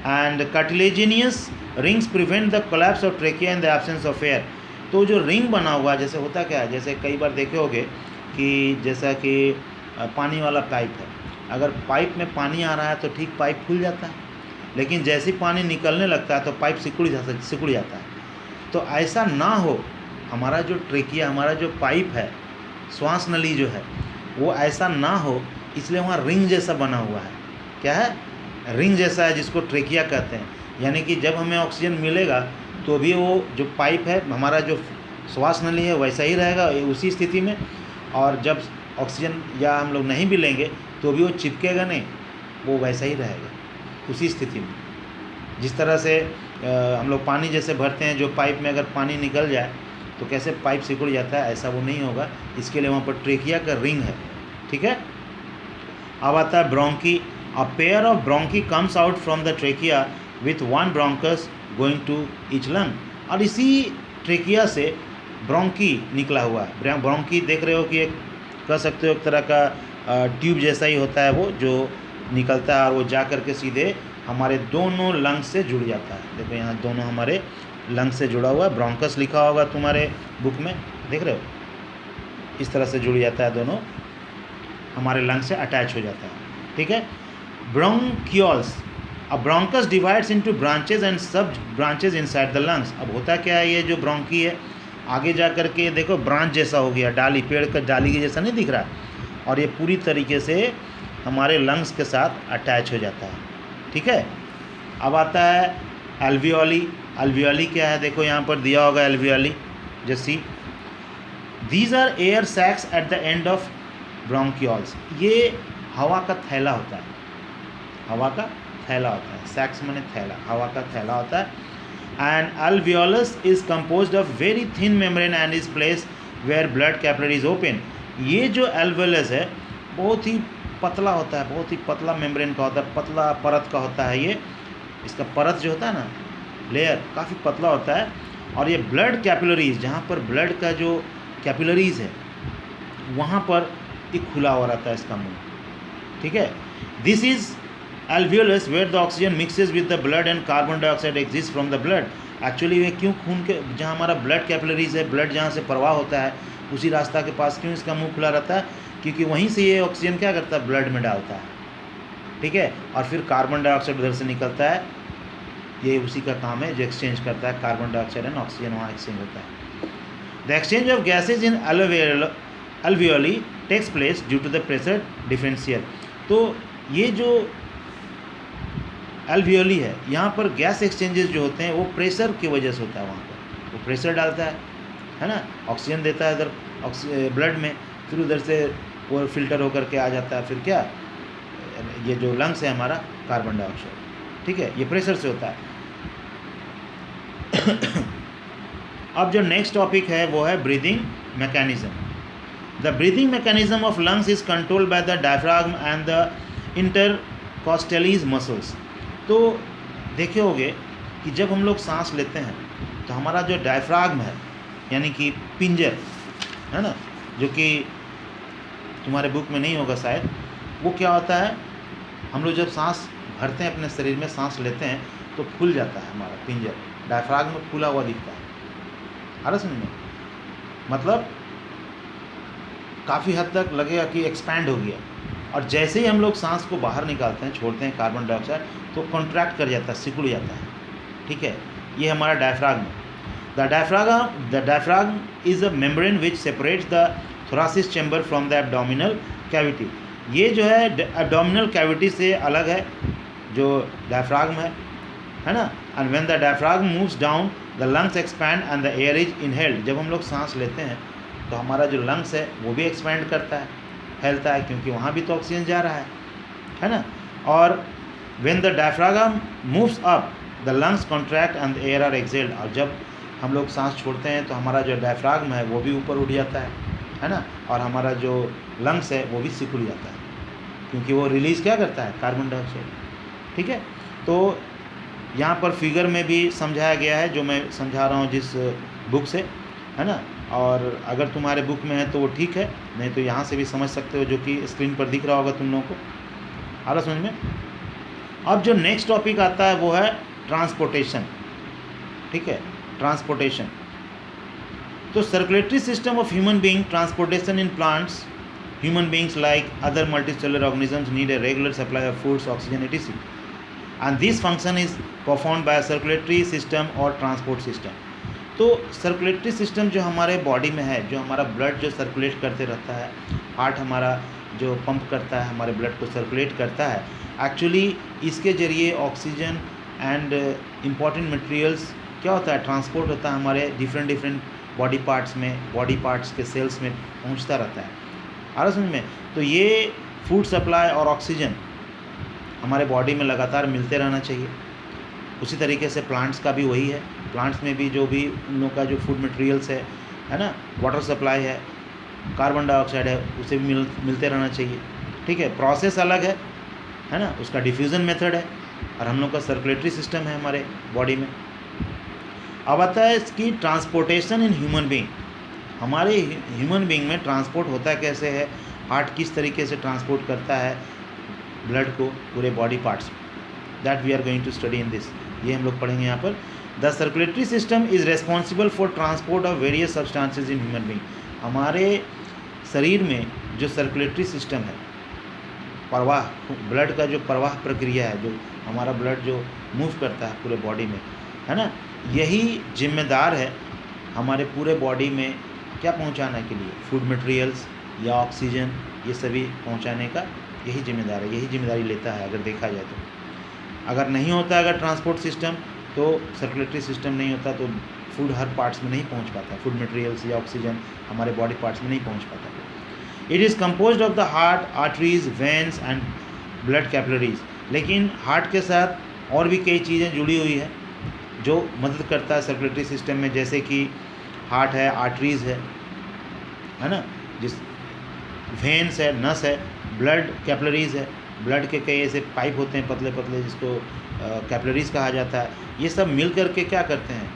And cartilaginous rings prevent the collapse of trachea in the absence of air. तो जो रिंग बना हुआ, जैसे होता क्या है, जैसे कई बार देखे होगे कि जैसा कि पानी वाला पाइप है, अगर पाइप में पानी आ रहा है तो ठीक पाइप खुल जाता है, लेकिन जैसे ही पानी निकलने लगता है तो पाइप सिकुड़ जाता है। तो ऐसा ना हो, हमारा जो ट्रेकिया, हमारा जो पाइप है, श्वास नली जो है, वो ऐसा ना हो, इसलिए वहाँ रिंग जैसा बना हुआ है। क्या है? रिंग जैसा है, जिसको ट्रेकिया कहते हैं। यानी कि जब हमें ऑक्सीजन मिलेगा तो भी वो जो पाइप है, हमारा जो श्वास नली है, वैसा ही रहेगा उसी स्थिति में, और जब ऑक्सीजन या हम लोग नहीं भी लेंगे तो भी वो चिपकेगा नहीं, वो वैसा ही रहेगा उसी स्थिति में। जिस तरह से हम लोग पानी जैसे भरते हैं, जो पाइप में अगर पानी निकल जाए तो कैसे पाइप सिकुड़ जाता है, ऐसा वो नहीं होगा। इसके लिए वहाँ पर ट्रेकिया का रिंग है। ठीक है। अब आता है bronchi. A pair of bronchi comes out from the trachea with one bronchus going to each lung. और इसी ट्रेकिया से ब्रोंकी निकला हुआ है। ब्रोंकी देख रहे हो कि एक कह सकते हो एक तरह का ट्यूब जैसा ही होता है वो, जो निकलता है और वो जा कर के सीधे हमारे दोनों लंग्स से जुड़ जाता है। देखो यहाँ दोनों हमारे लंग्स से जुड़ा हुआ है। ब्रोंकस लिखा होगा तुम्हारे बुक में, देख रहे हो, इस तरह से जुड़ जाता है, दोनों हमारे लंग्स से अटैच हो जाता है। ठीक है। ब्रोंकियोल्स। अब bronchus divides into branches and सब ब्रांचेज इनसाइड द लंग्स। अब होता क्या है, ये जो ब्रोंकी है आगे जा कर के देखो ब्रांच जैसा हो गया, डाली, पेड़ का डाली के जैसा नहीं दिख रहा, और ये पूरी तरीके से हमारे लंग्स के साथ अटैच हो जाता है। ठीक है। अब आता है एल्वियोली। एल्वियोली क्या है, देखो यहाँ पर दिया होगा एल्वियोली, जैसी these are air sacs at the end of bronchioles. ये हवा का थैला होता है, हवा का थैला होता है। सैक्स माने थैला, हवा का थैला होता है। And alveolus is composed of very thin membrane and is place where blood capillaries open. ये जो alveolus है बहुत ही पतला होता है, बहुत ही पतला मेम्ब्रेन का होता है, पतला परत का होता है। ये इसका परत जो होता है ना, लेयर काफ़ी पतला होता है। और ये ब्लड कैपिलरीज, जहाँ पर ब्लड का जो कैपिलरीज है वहाँ पर एक खुला हुआ रहता है इसका मुंह। ठीक है। This is alveolus where the oxygen mixes with the blood and carbon dioxide exists from the blood। Actually ये क्यों खून के, जहाँ हमारा ब्लड कैपिलरीज है, ब्लड जहाँ से प्रवाह होता है उसी रास्ता के पास क्यों इसका मुंह खुला रहता है, क्योंकि वहीं से ये ऑक्सीजन क्या करता है, ब्लड में डालता है। ठीक है। और फिर कार्बन डाइऑक्साइड उधर से निकलता है, ये उसी का काम है, जो एक्सचेंज करता है कार्बन डाइऑक्साइड एंड ऑक्सीजन, वहाँ एक्सचेंज होता है। The exchange of gases in alveoli takes place due to the pressure differential. तो ये जो alveoli है, यहाँ पर गैस एक्सचेंजेस जो होते हैं वो प्रेशर की वजह से होता है। वहाँ पर वो प्रेशर डालता है ना, ऑक्सीजन देता है इधर ब्लड में, फिर उधर से वो फिल्टर होकर के आ जाता है, फिर क्या, ये जो लंग्स है हमारा, कार्बन डाइऑक्साइड। ठीक है, ये प्रेशर से होता है। अब जो नेक्स्ट टॉपिक है वो है breathing mechanism. The breathing mechanism of lungs is controlled by the diaphragm and the intercostal muscles. तो देखे होगे कि जब हम लोग सांस लेते हैं तो हमारा जो डायफ्राग्म है, यानी कि पिंजर है ना, जो कि तुम्हारे बुक में नहीं होगा शायद, वो क्या होता है, हम लोग जब सांस भरते हैं अपने शरीर में, सांस लेते हैं तो फूल जाता है हमारा पिंजर, डायफ्रागम में फूला हुआ दिखता है। आ रहा समझ में? मतलब काफ़ी हद तक लगेगा कि एक्सपैंड हो गया, और जैसे ही हम लोग सांस को बाहर निकालते हैं, छोड़ते हैं कार्बन डाइऑक्साइड, तो कॉन्ट्रैक्ट कर जाता है, सिकुड़ जाता है। ठीक है, ये हमारा diaphragm. The diaphragm is a membrane which separates the thoracic chamber from the abdominal cavity. ये जो है एब्डोमिनल कैविटी से अलग है जो डायफ्रागम है ना। And when the diaphragm moves down the lungs expand and the air is inhaled. जब हम लोग सांस लेते हैं तो हमारा जो लंग्स है वो भी एक्सपैंड करता है, फैलता है, क्योंकि वहाँ भी तो ऑक्सीजन जा रहा है ना। और when the diaphragm moves up the lungs contract and the air are exhaled. और जब हम लोग सांस छोड़ते हैं तो हमारा जो डायफ्रागम है वो भी ऊपर उठ जाता है ना, और हमारा जो लंग्स है वो भी सिकुड़ जाता है, क्योंकि वो रिलीज़ क्या करता है, कार्बन डाइऑक्साइड। ठीक है, तो यहाँ पर फिगर में भी समझाया गया है, जो मैं समझा रहा हूँ जिस बुक से, है ना। और अगर तुम्हारे बुक में है तो वो ठीक है, नहीं तो यहाँ से भी समझ सकते हो, जो कि स्क्रीन पर दिख रहा होगा तुम लोगों को। आ रहा समझ में? अब जो नेक्स्ट टॉपिक आता है वो है ट्रांसपोर्टेशन। ठीक है, ट्रांसपोर्टेशन। तो circulatory system of human being, transportation in plants, human beings like other multicellular organisms need a regular supply of foods, oxygen etc. and this function is performed by a circulatory system और transport system. तो circulatory system जो हमारे body में है, जो हमारा blood जो circulate करते रहता है, हार्ट हमारा जो पंप करता है, हमारे ब्लड को सर्कुलेट करता है, एक्चुअली इसके ज़रिए ऑक्सीजन एंड इम्पॉर्टेंट मटेरियल्स क्या होता है, ट्रांसपोर्ट होता है हमारे डिफरेंट बॉडी पार्ट्स में, बॉडी पार्ट्स के सेल्स में पहुंचता रहता है। आ रहा समझ में? तो ये फूड सप्लाई और ऑक्सीजन हमारे बॉडी में लगातार मिलते रहना चाहिए। उसी तरीके से प्लांट्स का भी वही है, प्लांट्स में भी जो भी उन लोग का जो फूड मटेरियल्स है ना, वाटर सप्लाई है, कार्बन डाइऑक्साइड है, उसे भी मिलते रहना चाहिए। ठीक है, प्रोसेस अलग है ना, उसका डिफ्यूज़न मेथड है, और हम लोग का सर्कुलेटरी सिस्टम है हमारे बॉडी में। अब आता है इसकी ट्रांसपोर्टेशन इन ह्यूमन बीइंग। हमारे ह्यूमन बीइंग में ट्रांसपोर्ट होता कैसे है, हार्ट किस तरीके से ट्रांसपोर्ट करता है ब्लड को पूरे बॉडी पार्ट्स में, that we are going to study in this. ये हम लोग पढ़ेंगे यहाँ पर। The circulatory system is responsible for transport of various substances in human being. हमारे शरीर में जो सर्कुलेटरी सिस्टम है, प्रवाह, ब्लड का जो प्रवाह प्रक्रिया है, जो हमारा ब्लड जो मूव करता है पूरे बॉडी में, है ना, यही जिम्मेदार है हमारे पूरे बॉडी में क्या पहुंचाने के लिए, फूड मटेरियल्स या ऑक्सीजन, ये सभी पहुंचाने का यही जिम्मेदार है, यही जिम्मेदारी लेता है अगर देखा जाए तो। अगर नहीं होता अगर ट्रांसपोर्ट सिस्टम, तो सर्कुलेटरी सिस्टम नहीं होता तो फूड हर पार्ट्स में नहीं पहुंच पाता, फूड मटेरियल्स या ऑक्सीजन हमारे बॉडी पार्ट्स में नहीं पहुंच पाता। It is composed of the heart, arteries, veins and blood capillaries. लेकिन हार्ट के साथ और भी कई चीज़ें जुड़ी हुई है जो मदद करता है सर्कुलेटरी सिस्टम में, जैसे कि हार्ट है, आर्टरीज़ है ना, जिस वेन्स है, नस है, ब्लड कैपिलरीज है, ब्लड के कई ऐसे पाइप होते हैं पतले पतले जिसको कैपिलरीज कहा जाता है। ये सब मिल करके क्या करते हैं,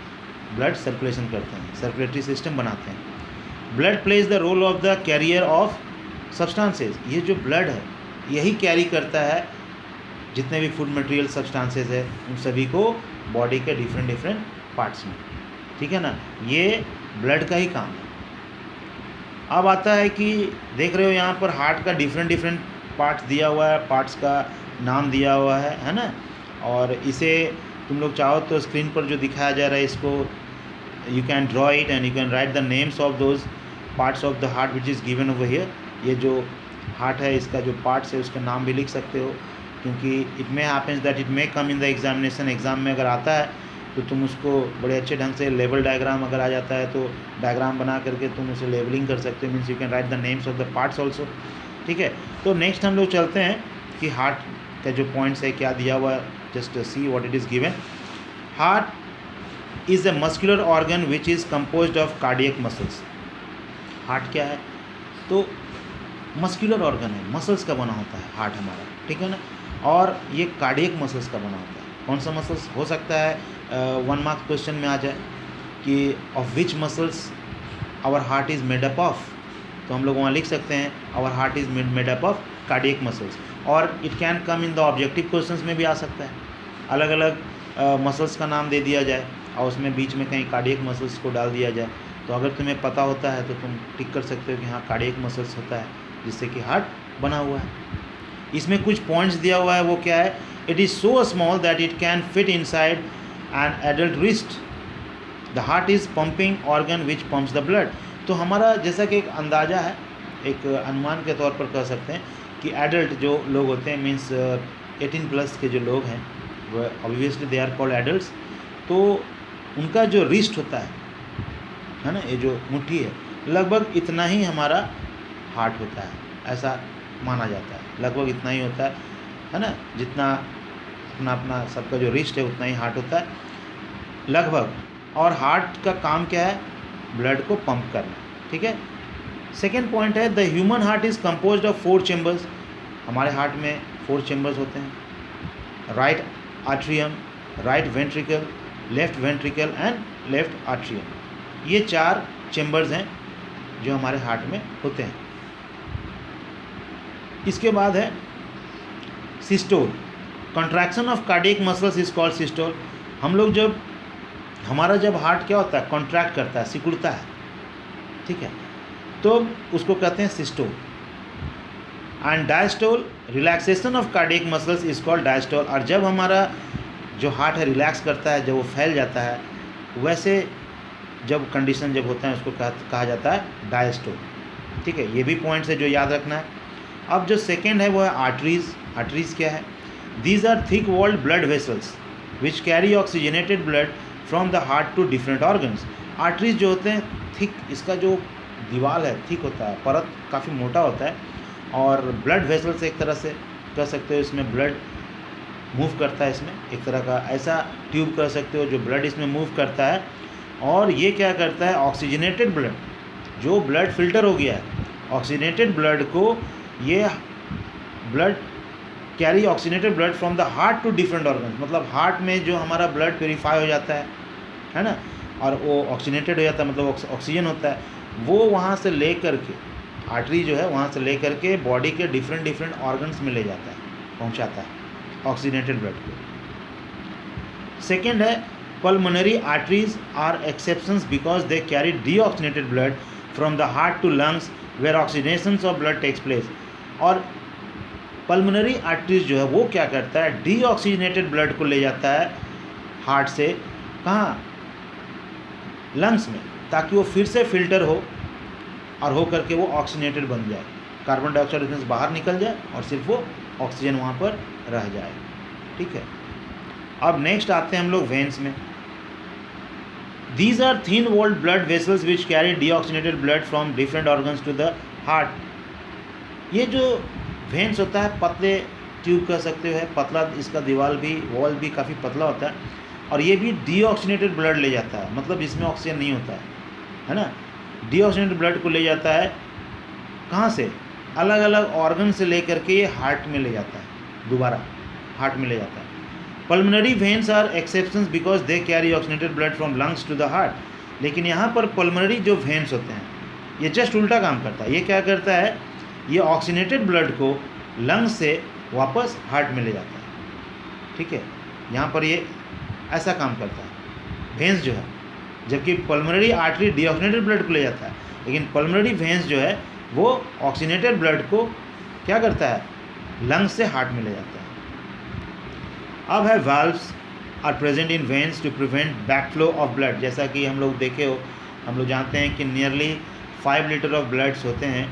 ब्लड सर्कुलेशन करते हैं, सर्कुलेटरी सिस्टम बनाते हैं। Blood plays the role of the carrier of substances. ये जो ब्लड है यही कैरी करता है जितने भी फूड मटेरियल सब्सटेंसेज है उन सभी को बॉडी के डिफरेंट पार्ट्स में। ठीक है ना, ये ब्लड का ही काम है। अब आता है कि देख रहे हो यहाँ पर हार्ट का डिफरेंट पार्ट्स दिया हुआ है, पार्ट्स का नाम दिया हुआ है ना। और इसे तुम लोग चाहो तो स्क्रीन पर जो दिखाया जा रहा है इसको you can draw it and you can write the names of those parts of the heart which is given over here. ये जो हार्ट है इसका जो पार्ट्स है उसका नाम भी लिख सकते हो, क्योंकि it may happens that it may come in the examination. Exam में अगर आता है तो तुम उसको बड़े अच्छे ढंग से लेवल डायग्राम अगर आ जाता है तो डायग्राम बना करके तुम उसे लेवलिंग कर सकते हो, means you can write the names of the parts also. ठीक है, तो नेक्स्ट हम लोग चलते हैं कि हार्ट का जो पॉइंट्स है क्या दिया हुआ है, just see what it is given. Heart is a muscular organ which is composed of cardiac muscles. Heart क्या है, तो मस्कुलर ऑर्गन है, मसल्स का बना होता है हार्ट हमारा, ठीक है ना। और ये कार्डियक मसल्स का बना होता है। कौन सा मसल्स हो सकता है 1 मार्क क्वेश्चन में आ जाए कि of which muscles our heart is made up of, तो हम लोग वहाँ लिख सकते हैं our heart is made up of cardiac muscles. और it can come in the objective questions में भी आ सकता है, अलग अलग मसल्स का नाम दे दिया जाए और उसमें बीच में कहीं कार्डियक मसल्स को डाल दिया जाए, तो अगर तुम्हें पता होता है तो तुम टिक कर सकते हो कि हाँ कार्डियक मसल्स होता है जिससे कि हार्ट बना हुआ है। इसमें कुछ पॉइंट्स दिया हुआ है, वो क्या है, it is so small that it can fit inside an adult wrist, the heart is pumping organ which pumps the blood. तो हमारा जैसा कि एक अंदाज़ा है, एक अनुमान के तौर पर कह सकते हैं कि एडल्ट जो लोग होते हैं, मीन्स 18+ के जो लोग हैं, वो obviously they are called adults, तो उनका जो रिस्ट होता है ना, ये जो मुट्ठी है, लगभग इतना ही हमारा हार्ट होता है, ऐसा माना जाता है। लगभग इतना ही होता है ना, जितना अपना अपना सबका जो रिस्ट है उतना ही हार्ट होता है लगभग। और हार्ट का काम क्या है, ब्लड को पंप करना, ठीक है। सेकेंड पॉइंट है, the human heart is composed of 4 chambers. हमारे हार्ट में 4 चेम्बर्स होते हैं, right atrium, right ventricle, left ventricle and left atrium. ये 4 चेम्बर्स हैं जो हमारे हार्ट में होते हैं। इसके बाद है systole, contraction of cardiac muscles is called systole. हम लोग हमारा जब हार्ट क्या होता है, कॉन्ट्रैक्ट करता है, सिकुड़ता है, ठीक है, तो उसको कहते हैं systole. And diastole, relaxation of cardiac muscles is called diastole. और जब हमारा जो हार्ट है रिलैक्स करता है, जब वो फैल जाता है, वैसे जब कंडीशन जब होता है उसको कहा जाता है डायस्टोल, ठीक है। ये भी पॉइंट्स है जो याद रखना है। अब जो सेकेंड है वो है आर्टरीज। आर्टरीज क्या है, these are thick walled blood vessels which carry oxygenated blood from the heart to different organs. Arteries जो होते हैं थिक, इसका जो दीवार है थिक होता है, परत काफ़ी मोटा होता है, और ब्लड वेसल्स एक तरह से कह सकते हो, इसमें ब्लड मूव करता है, इसमें एक तरह का ऐसा ट्यूब कह सकते हो जो ब्लड इसमें मूव करता है। और ये क्या करता है, ऑक्सीजनेटेड ब्लड, जो ब्लड फिल्टर हो गया है, ऑक्सीजनेटेड ब्लड को ये blood carry oxygenated blood from the heart to different organs, मतलब हार्ट में जो हमारा ब्लड प्योरीफाई हो जाता है ना, और वो ऑक्सीजनेटेड हो जाता है, मतलब ऑक्सीजन होता है, वो वहाँ से ले करके, आर्टरी जो है वहाँ से ले करके बॉडी के डिफरेंट ऑर्गन्स में ले जाता है, पहुँचाता है ऑक्सीजनेटेड ब्लड को। सेकेंड है pulmonary arteries are exceptions because they carry deoxygenated blood from the heart to lungs where oxygenation of blood takes place. और पल्मोनरी आर्टरीज जो है वो क्या करता है, डीऑक्सीजनेटेड ब्लड को ले जाता है हार्ट से, कहाँ, लंग्स में, ताकि वो फिर से फिल्टर हो और हो करके वो ऑक्सीजनेटेड बन जाए, कार्बन डाइऑक्साइड उसमें से बाहर निकल जाए और सिर्फ वो ऑक्सीजन वहाँ पर रह जाए, ठीक है। अब नेक्स्ट आते हैं हम लोग वेन्स में। These are thin walled blood vessels which carry deoxygenated blood from different organs to the heart. ये जो वेन्स होता है, पतले ट्यूब कह सकते हो, पतला, इसका दीवार भी, वॉल भी काफ़ी पतला होता है, और ये भी डीऑक्सीजनेटेड ब्लड ले जाता है, मतलब इसमें ऑक्सीजन नहीं होता है ना। डीऑक्सीजनेटेड ब्लड को ले जाता है कहाँ से, अलग अलग ऑर्गन से ले करके ये हार्ट में ले जाता है, दोबारा हार्ट में ले जाता है। Pulmonary veins are exceptions because they carry oxygenated blood from lungs to the heart. लेकिन यहाँ पर पल्मोनरी जो वेन्स होते हैं, ये जस्ट उल्टा काम करता है। ये क्या करता है, ये ऑक्सीजनेटेड ब्लड को लंग्स से वापस हार्ट में ले जाता है, ठीक है। यहाँ पर ये ऐसा काम करता है वेन्स जो है, जबकि पल्मोनरी आर्टरी डीऑक्सीजनेटेड ब्लड को ले जाता है, लेकिन पल्मोनरी वेन्स जो है वो ऑक्सीजनेटेड ब्लड को क्या करता है, लंग्स से हार्ट में ले जाता है। अब है valves are present in veins to prevent backflow of blood. जैसा कि हम लोग देखे हो, हम लोग जानते हैं कि नियरली 5 लीटर ऑफ ब्लड्स होते हैं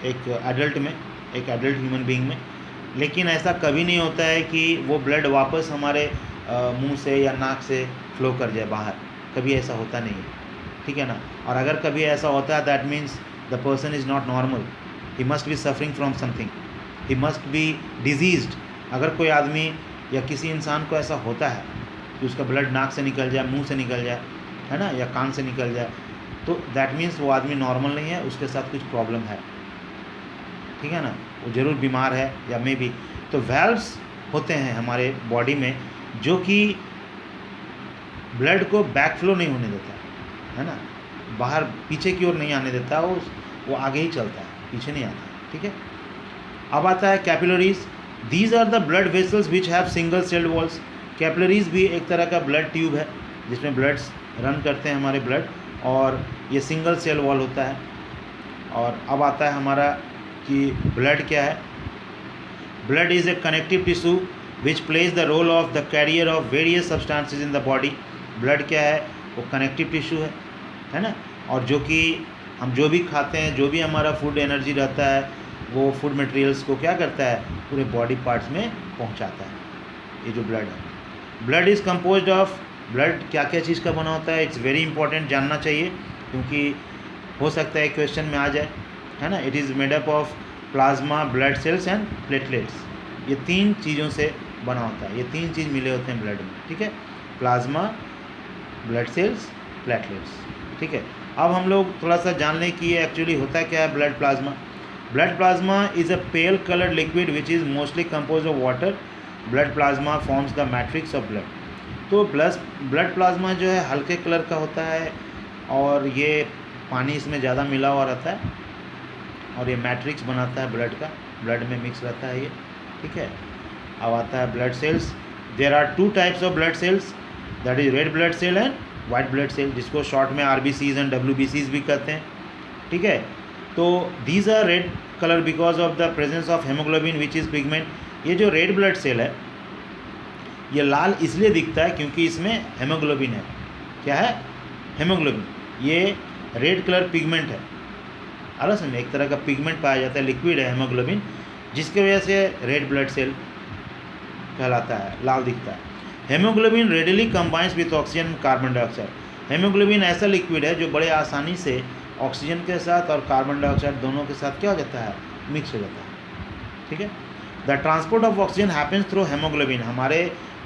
एक एडल्ट में, एक एडल्ट ह्यूमन बीइंग में, लेकिन ऐसा कभी नहीं होता है कि वो ब्लड वापस हमारे मुंह से या नाक से फ्लो कर जाए बाहर, कभी ऐसा होता नहीं है, ठीक है ना। और अगर कभी ऐसा होता है, that means the person is not normal, he must be suffering from something, he must be diseased. अगर कोई आदमी या किसी इंसान को ऐसा होता है कि उसका ब्लड नाक से निकल जाए, मुंह से निकल जाए, है ना, या कान से निकल जाए, तो दैट मीन्स वो आदमी नॉर्मल नहीं है, उसके साथ कुछ प्रॉब्लम है, ठीक है ना, वो ज़रूर बीमार है या मे बी। तो वैल्व्स होते हैं हमारे बॉडी में जो कि ब्लड को बैक फ्लो नहीं होने देता है ना, बाहर पीछे की ओर नहीं आने देता, वो आगे ही चलता है, पीछे नहीं आता, ठीक है। अब आता है capillaries. These are the blood vessels which have single celled walls. Capillaries भी एक तरह का ब्लड ट्यूब है जिसमें ब्लड्स रन करते हैं हमारे ब्लड, और ये सिंगल सेल वॉल होता है। और अब आता है हमारा कि ब्लड क्या है। Blood is a connective tissue which plays the role of the carrier of various substances in the body. Blood क्या है, वो कनेक्टिव टिश्यू है ना, और जो कि हम जो भी खाते हैं, जो भी हमारा फूड एनर्जी रहता है, वो फूड मटेरियल्स को क्या करता है, पूरे बॉडी पार्ट्स में पहुंचाता है। ये जो ब्लड है, blood is composed of, blood क्या क्या चीज़ का बना होता है, इट्स वेरी इंपॉर्टेंट, जानना चाहिए, क्योंकि हो सकता है क्वेश्चन में आ जाए, है ना। It is made up of plasma, blood cells and platelets. ये 3 चीज़ों से बना होता है, ये 3 चीज़ मिले होते हैं ब्लड में, ठीक है, प्लाज्मा, ब्लड सेल्स, प्लेटलेट्स, ठीक है। अब हम लोग थोड़ा सा जान लें कि ये एक्चुअली होता क्या है blood plasma. Blood plasma is a pale coloured liquid which is mostly compose of water. Blood plasma forms the matrix of blood. तो ब्लड प्लाज्मा जो है हल्के कलर का होता है, और ये पानी इसमें ज़्यादा मिला हुआ रहता है, और ये मैट्रिक्स बनाता है ब्लड का, ब्लड में मिक्स रहता है ये, ठीक है। अब आता है blood cells. There are 2 types of blood cells, that is red blood cell and white blood cell, जिसको शॉर्ट में RBCs एंड WBCs भी कहते हैं, ठीक है। तो these are red colour because of the presence of haemoglobin which is pigment. ये जो रेड ब्लड सेल है ये लाल इसलिए दिखता है क्योंकि इसमें हेमोग्लोबिन है। क्या है, हेमोग्लोबिन। ये रेड कलर पिगमेंट है, अलग से एक तरह का पिगमेंट पाया जाता है, लिक्विड है हेमोग्लोबिन, जिसकी वजह से रेड ब्लड सेल कहलाता है, लाल दिखता है। Haemoglobin readily combines with oxygen carbon dioxide. Haemoglobin ऐसा लिक्विड है जो बड़े आसानी से ऑक्सीजन के साथ और कार्बन डाइऑक्साइड दोनों के साथ क्या हो जाता है, मिक्स हो जाता है, ठीक है। The transport of oxygen happens through haemoglobin. हमारे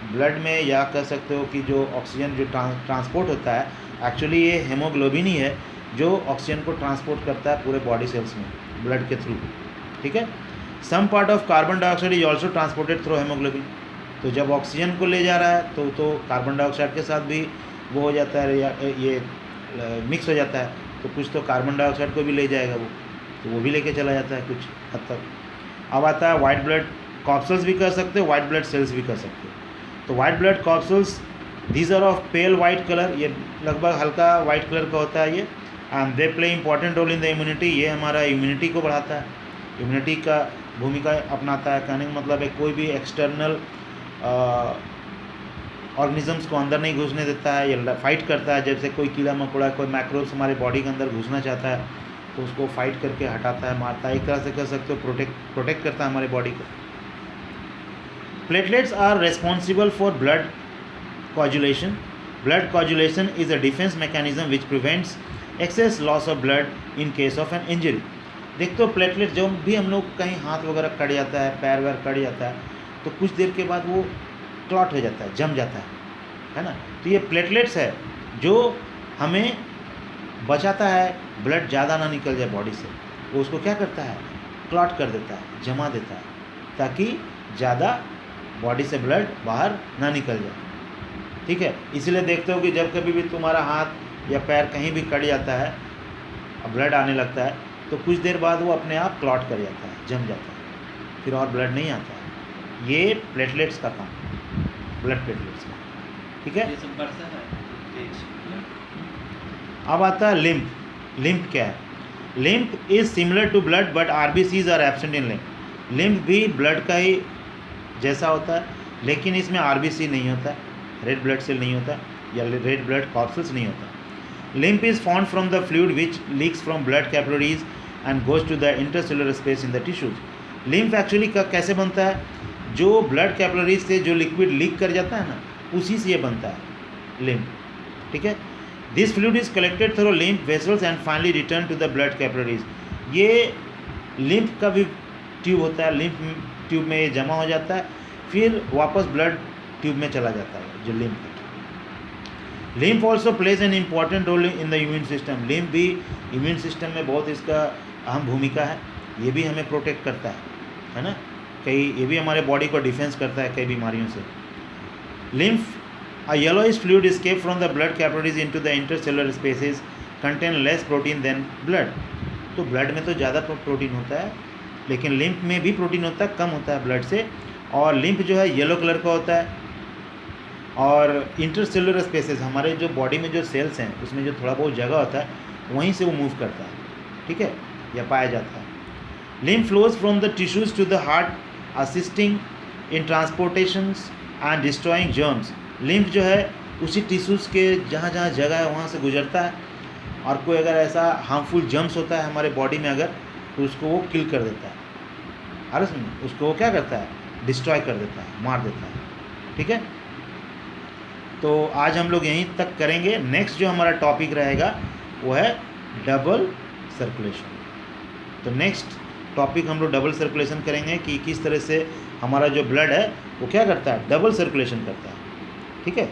ब्लड में, या कह सकते हो कि जो ऑक्सीजन जो ट्रांसपोर्ट होता है, एक्चुअली ये हेमोग्लोबिन ही है जो ऑक्सीजन को ट्रांसपोर्ट करता है पूरे बॉडी सेल्स में ब्लड के थ्रू, ठीक है। Some part of carbon dioxide is also transported through haemoglobin. तो जब ऑक्सीजन को ले जा रहा है तो कार्बन डाइऑक्साइड के साथ भी वो हो जाता है, या ये मिक्स हो जाता है, तो कुछ तो कार्बन डाइऑक्साइड को भी ले जाएगा वो, तो वो भी लेके चला जाता है कुछ हद तक। अब आता है वाइट ब्लड कॉर्पसल्स भी कर सकते हो, वाइट ब्लड सेल्स भी कर सकते हो। तो white blood corpuscles, these are of pale white colour, ये लगभग हल्का वाइट कलर का होता है ये, and they play important role in the immunity. ये हमारा इम्यूनिटी को बढ़ाता है, इम्यूनिटी का भूमिका अपनाता है। कहने का मतलब है कोई भी एक्सटर्नल ऑर्गेनिजम्स को अंदर नहीं घुसने देता है, ये फाइट करता है। जैसे कोई कीड़ा मकोड़ा, कोई मैक्रोब्स हमारे बॉडी के अंदर घुसना चाहता है तो उसको फाइट करके हटाता है, मारता है, एक तरह से कह सकते हो प्रोटेक्ट करता है हमारे बॉडी को। Platelets are responsible for blood coagulation. Blood coagulation is a defense mechanism which prevents excess loss of blood in case of an injury. देखते हो प्लेटलेट, जब भी हम लोग कहीं हाथ वगैरह कट जाता है, पैर वैर कट जाता है, तो कुछ देर के बाद वो क्लॉट हो जाता है, जम जाता है ना। तो ये प्लेटलेट्स है जो हमें बचाता है ब्लड ज़्यादा ना निकल जाए बॉडी से। वो उसको क्या करता है, क्लॉट कर देता है, जमा देता है, ताकि ज़्यादा बॉडी से ब्लड बाहर ना निकल जाए, ठीक है। इसलिए देखते हो कि जब कभी भी तुम्हारा हाथ या पैर कहीं भी कट जाता है, ब्लड आने लगता है, तो कुछ देर बाद वो अपने आप क्लॉट कर जाता है, जम जाता है, फिर और ब्लड नहीं आता है। ये प्लेटलेट्स का काम, ब्लड प्लेटलेट्स का, ठीक है। अब आता है लिम्फ। लिम्फ क्या है? Lymph is similar to blood but RBCs are absent in lymph. Lymph भी ब्लड का ही जैसा होता है, लेकिन इसमें RBC नहीं होता है, रेड ब्लड सेल नहीं होता, या रेड ब्लड कॉर्पसल्स नहीं होता। Lymph is formed from the fluid which leaks from blood capillaries and goes to the intercellular space in the tissues. Lymph actually कैसे बनता है? जो ब्लड कैपिलरीज से जो लिक्विड लीक कर जाता है ना, उसी से ये बनता है लिम्फ, ठीक है। This fluid is collected through lymph vessels and finally return to the blood capillaries. ये लिम्फ का भी ट्यूब होता है, लिम्फ ट्यूब में ये जमा हो जाता है, फिर वापस ब्लड ट्यूब में चला जाता है जो लिम्फ है। Lymph also plays an important role in the immune system. Lymph भी इम्यून सिस्टम में बहुत इसका अहम भूमिका है। ये भी हमें प्रोटेक्ट करता है ना, ये भी हमारे बॉडी को डिफेंस करता है कई बीमारियों से। Lymph, a yellowish fluid escape from the blood capillaries into the intercellular spaces contain less protein than blood। तो ब्लड में तो ज़्यादा प्रोटीन होता है, लेकिन लिम्फ में भी प्रोटीन होता है, कम होता है ब्लड से। और लिम्फ जो है येलो कलर का होता है, और इंटरसेलुलर स्पेसेस, हमारे जो बॉडी में जो सेल्स हैं उसमें जो थोड़ा बहुत जगह होता है वहीं से वो मूव करता है, ठीक है, या पाया जाता है। Lymph flows from the tissues to the heart assisting in transportations and destroying germs. Lymph जो है उसी टिश्यूज़ के जहाँ जहाँ जगह है वहाँ से गुजरता है, और कोई अगर ऐसा हार्मफुल जर्म्स होता है हमारे बॉडी में अगर, तो उसको वो किल कर देता है। अरे सुन, उसको वो क्या करता है, डिस्ट्रॉय कर देता है, मार देता है, ठीक है। तो आज हम लोग यहीं तक करेंगे। नेक्स्ट जो हमारा टॉपिक रहेगा वो है डबल सर्कुलेशन। तो नेक्स्ट टॉपिक हम लोग डबल सर्कुलेशन करेंगे कि किस तरह से हमारा जो ब्लड है वो क्या करता है, डबल सर्कुलेशन करता है, ठीक है।